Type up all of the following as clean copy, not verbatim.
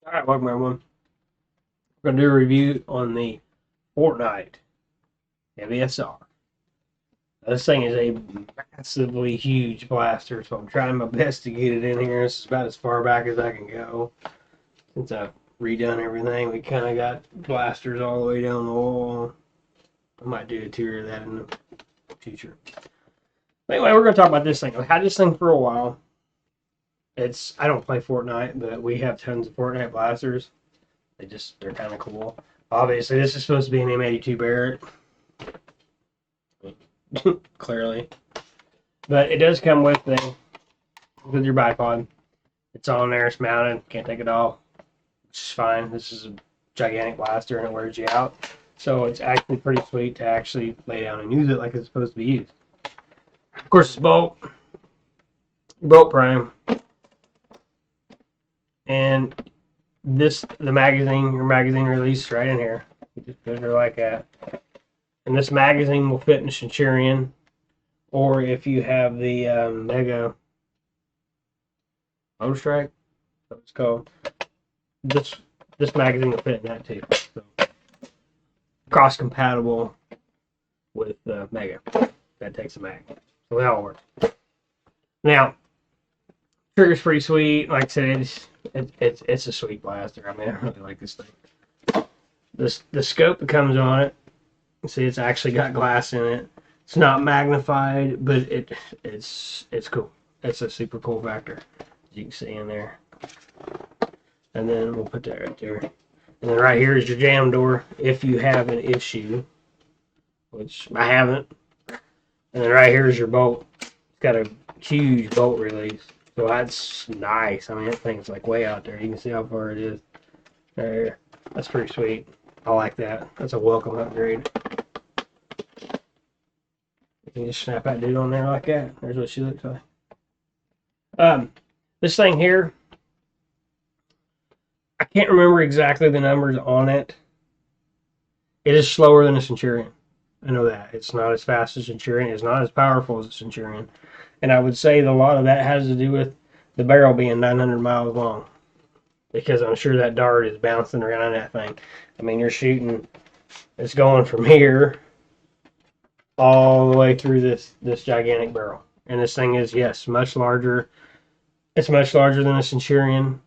Alright, welcome everyone. We're going to do a review on the Fortnite Heavy SR. This thing is a massively huge blaster, so I'm trying my best to get it in here. This is about as far back as I can go. Since I've redone everything, we kind of got blasters all the way down the wall. I might do a tour of that in the future. Anyway, we're going to talk about this thing. I've had this thing for a while. I don't play Fortnite, but we have tons of Fortnite blasters. They're kind of cool. Obviously, this is supposed to be an M82 Barrett. Clearly. But it does come with your bipod. It's on there, it's mounted, can't take it off. Which is fine. This is a gigantic blaster and it wears you out. So it's actually pretty sweet to actually lay down and use it like it's supposed to be used. Of course, it's bolt prime. And your magazine release right in here. You just put it like that. And this magazine will fit in a Centurion, or if you have the Mega Accustrike, that's what it's called. This magazine will fit in that too. So, cross compatible with Mega. That takes a mag. So they all work. Now, trigger's pretty sweet. Like I said, it's a sweet blaster. I mean, I really like this thing. The scope that comes on it, see, it's actually got glass in it. It's not magnified, but it's cool. It's a super cool factor, as you can see in there. And then we'll put that right there. And then right here is your jam door if you have an issue, which I haven't. And then right here is your bolt. It's got a huge bolt release. So that's nice. I mean, that thing's like way out there. You can see how far it is. There. That's pretty sweet. I like that. That's a welcome upgrade. You can just snap that dude on there like that. There's what she looks like. This thing here, I can't remember exactly the numbers on it. It is slower than a Centurion. I know that. It's not as fast as Centurion. It's not as powerful as a Centurion. And I would say that a lot of that has to do with the barrel being 900 miles long. Because I'm sure that dart is bouncing around that thing. I mean, you're shooting, it's going from here all the way through this gigantic barrel. And this thing is, yes, much larger. It's much larger than a Centurion.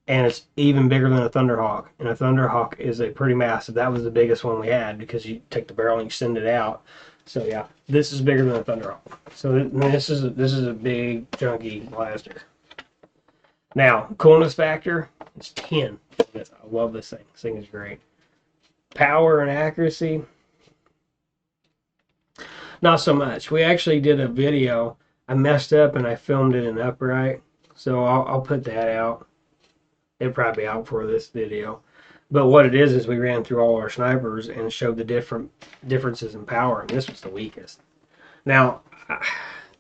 And it's even bigger than a Thunderhawk. And a Thunderhawk is a pretty massive. That was the biggest one we had because you take the barrel and you send it out. So yeah, this is bigger than a Thunderhawk. So this is a big chunky blaster. Now, coolness factor is 10. I love this thing. This thing is great. Power and accuracy, not so much. We actually did a video. I messed up and I filmed it in upright. So I'll put that out. It'll probably be out for this video. But what it is we ran through all our snipers and showed the differences in power, and this was the weakest. Now,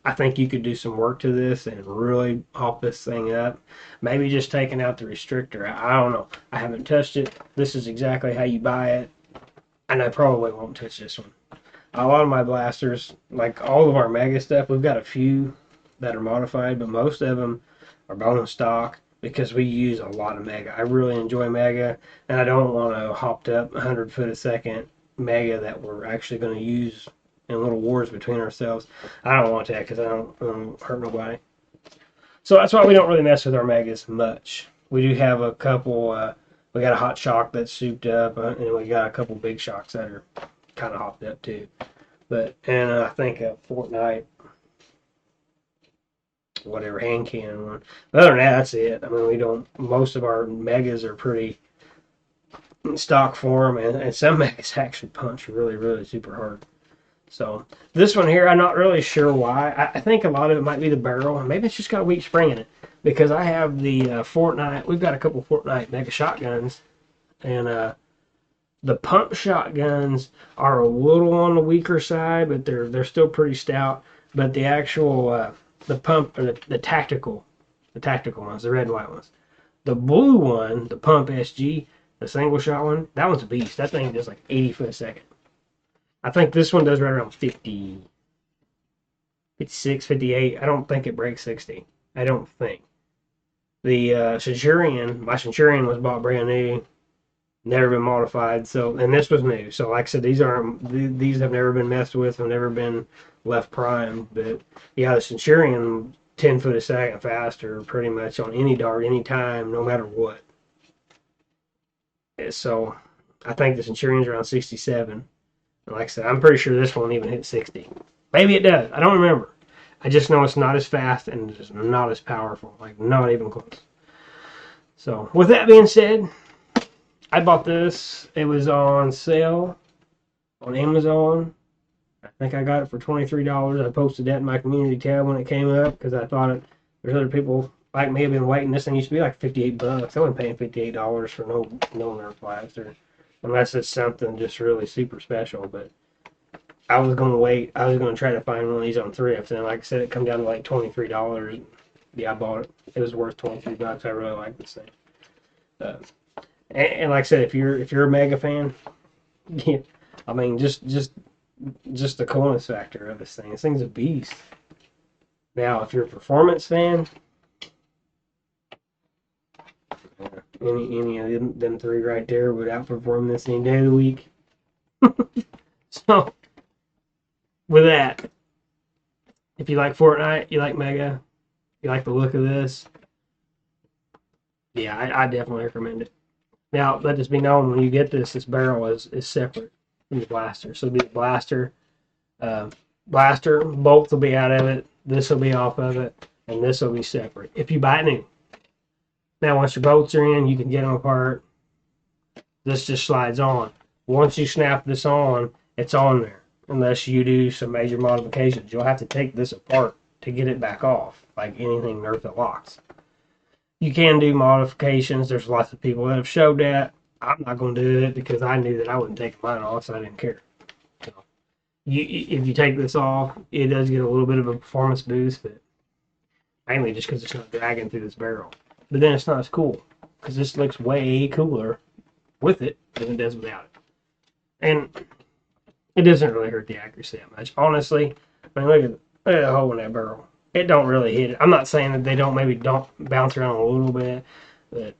I think you could do some work to this and really hop this thing up. Maybe just taking out the restrictor. I don't know. I haven't touched it. This is exactly how you buy it, and I probably won't touch this one. A lot of my blasters, like all of our Mega stuff, we've got a few that are modified, but most of them are bone stock. Because we use a lot of Mega. I really enjoy Mega, and I don't want a hopped up 100 foot a second Mega that we're actually going to use in little wars between ourselves. I don't want that because I don't hurt nobody. So that's why we don't really mess with our Megas much. We do have a couple, we got a hot shock that's souped up, and we got a couple big shocks that are kind of hopped up too. And I think a Fortnite, whatever hand cannon one. But other than that, that's it. I mean, most of our Megas are pretty stock form, and some Megas actually punch really, really super hard. So this one here, I'm not really sure why. I think a lot of it might be the barrel. Maybe it's just got a weak spring in it. Because I have the Fortnite, we've got a couple Fortnite Mega shotguns, and the pump shotguns are a little on the weaker side, but they're still pretty stout. But the actual the pump, or the tactical ones, the red and white ones. The blue one, the pump SG, the single shot one, that one's a beast. That thing does like 80 foot a second. I think this one does right around 50, 56, 58. I don't think it breaks 60. I don't think. The Centurion, my Centurion was bought brand new, never been modified. So, and this was new. So, like I said, these have never been messed with, have never been left primed. But yeah, the Centurion 10 foot a second faster, pretty much on any dart, any time, no matter what. So, I think the Centurion's around 67. And like I said, I'm pretty sure this won't even hit 60. Maybe it does. I don't remember. I just know it's not as fast and just not as powerful. Like, not even close. So, with that being said, I bought this. It was on sale on Amazon. I think I got it for $23. I posted that in my community tab when it came up because I thought there's other people like me have been waiting. This thing used to be like $58. I wasn't paying $58 for no Nerf blaster unless it's something just really super special. But I was going to wait. I was going to try to find one of these on thrift, and like I said, it come down to like $23. Yeah, I bought it. It was worth $23. I really like this thing. And like I said, if you're a Mega fan, yeah, I mean just the coolness factor of this thing. This thing's a beast. Now, if you're a performance fan, any of them three right there would outperform this any day of the week. So, with that, if you like Fortnite, you like Mega, you like the look of this, yeah, I definitely recommend it. Now, let this be known, when you get this barrel is separate from the blaster. So it'll be the blaster, bolts will be out of it, this will be off of it, and this will be separate if you buy it new. Now, once your bolts are in, you can get them apart. This just slides on. Once you snap this on, it's on there. Unless you do some major modifications. You'll have to take this apart to get it back off, like anything Nerf that locks. You can do modifications. There's lots of people that have showed that. I'm not going to do it because I knew that I wouldn't take mine off, so I didn't care. So, if you take this off, it does get a little bit of a performance boost, but mainly just because it's not dragging through this barrel. But then it's not as cool because this looks way cooler with it than it does without it. And it doesn't really hurt the accuracy that much. Honestly, I mean, look at the hole in that barrel. It don't really hit it. I'm not saying that they don't bounce around a little bit, but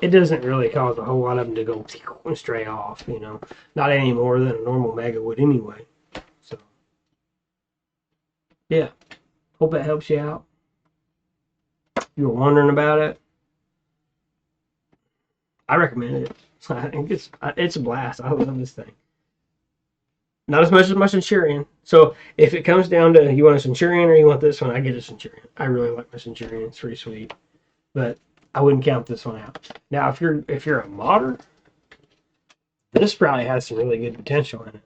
it doesn't really cause a whole lot of them to go and stray off, you know. Not any more than a normal Mega would anyway. So, yeah. Hope that helps you out. If you were wondering about it, I recommend it. I think it's a blast. I love this thing. Not as much as my Centurion. So if it comes down to you want a Centurion or you want this one, I get a Centurion. I really like my Centurion. It's pretty sweet. But I wouldn't count this one out. Now, if you're a modder, this probably has some really good potential in it.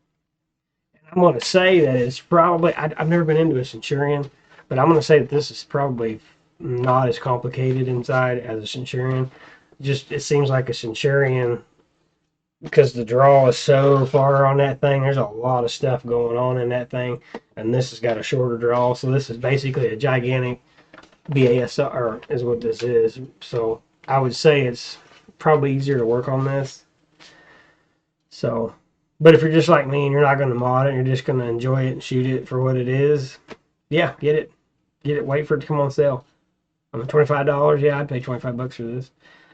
And I'm going to say that it's probably, I've never been into a Centurion, but I'm going to say that this is probably not as complicated inside as a Centurion. Just, it seems like a Centurion, because the draw is so far on that thing, there's a lot of stuff going on in that thing, and this has got a shorter draw, so this is basically a gigantic BASR is what this is. So I would say it's probably easier to work on this. So, but if you're just like me and you're not going to mod it, you're just going to enjoy it and shoot it for what it is, yeah, get it, wait for it to come on sale. I mean, $25, yeah, I'd pay $25 for this.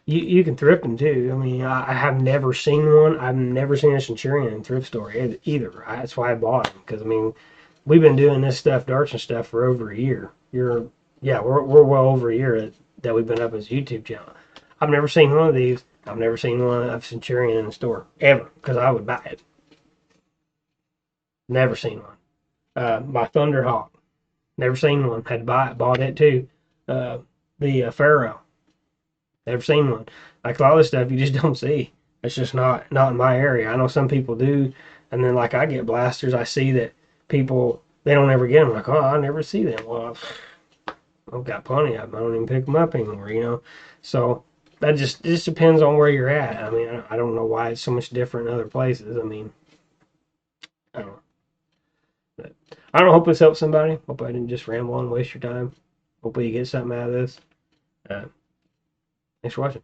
You can thrift them too. I mean, I have never seen one. I've never seen a Centurion in thrift store either. That's why I bought them, because I mean, we've been doing this stuff, darts and stuff, for over a year. We're well over a year that we've been up as a YouTube channel. I've never seen one of these. I've never seen one of Centurion in the store ever, because I would buy it. Never seen one. My Thunderhawk, never seen one. Had to buy it. Bought it too. The Pharaoh. Never seen one. Like a lot of this stuff you just don't see. It's just not in my area. I know some people do, and then like I get blasters, I see that people, they don't ever get them. Like, oh, I never see them. Well, I've got plenty of them. I don't even pick them up anymore, you know. So that it just depends on where you're at. I mean, I don't know why it's so much different in other places. I mean, I don't know. But I don't know, hope this helps somebody. Hope I didn't just ramble on and waste your time. Hopefully you get something out of this. Thanks for watching.